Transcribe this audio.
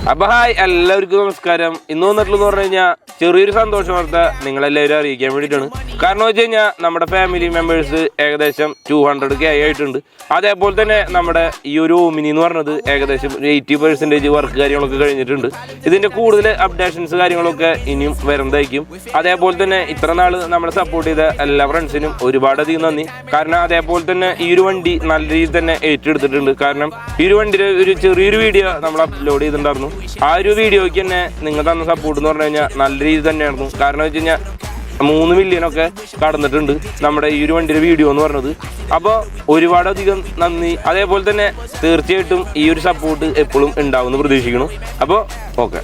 അപ്പോൾ ഹായ് എല്ലാവർക്കും നമസ്കാരം. ഇന്ന് വന്നിട്ടുള്ളതെന്ന് പറഞ്ഞു കഴിഞ്ഞാൽ ചെറിയൊരു സന്തോഷ വാർത്ത നിങ്ങളെല്ലാവരും അറിയിക്കാൻ വേണ്ടിയിട്ടാണ്. കാരണം വെച്ച് കഴിഞ്ഞാൽ നമ്മുടെ ഫാമിലി മെമ്പേഴ്സ് ഏകദേശം 200K ആയിട്ടുണ്ട്. അതേപോലെ തന്നെ നമ്മുടെ ഈ ഒരു ഓമിനി എന്ന് പറഞ്ഞത് ഏകദേശം 80% വർക്ക് കാര്യങ്ങളൊക്കെ കഴിഞ്ഞിട്ടുണ്ട്. ഇതിൻ്റെ കൂടുതൽ അപ്ഡേഷൻസ് കാര്യങ്ങളൊക്കെ ഇനിയും വരുന്നതായിരിക്കും. അതേപോലെ തന്നെ ഇത്ര നാൾ നമ്മളെ സപ്പോർട്ട് ചെയ്ത എല്ലാ ഫ്രണ്ട്സിനും ഒരുപാടധികം നന്ദി. കാരണം അതേപോലെ തന്നെ ഈ ഒരു വണ്ടി നല്ല രീതിയിൽ തന്നെ ഏറ്റെടുത്തിട്ടുണ്ട്. കാരണം ഈ ഒരു വണ്ടിയുടെ ഒരു ചെറിയൊരു വീഡിയോ നമ്മൾ അപ്ലോഡ് ചെയ്തിട്ടുണ്ടായിരുന്നു. ആ ഒരു വീഡിയോയ്ക്ക് തന്നെ നിങ്ങൾ തന്ന സപ്പോർട്ട് എന്ന് പറഞ്ഞു കഴിഞ്ഞാൽ നല്ല രീതിയിൽ തന്നെയായിരുന്നു. കാരണം വെച്ച് കഴിഞ്ഞാൽ 3 മില്യണൊക്കെ കടന്നിട്ടുണ്ട് നമ്മുടെ ഈ ഒരു വണ്ടിയുടെ വീഡിയോ എന്ന് പറഞ്ഞത്. അപ്പോൾ ഒരുപാടധികം നന്ദി. അതേപോലെ തന്നെ തീർച്ചയായിട്ടും ഈ ഒരു സപ്പോർട്ട് എപ്പോഴും ഉണ്ടാവുമെന്ന് പ്രതീക്ഷിക്കുന്നു. അപ്പോൾ ഓക്കെ.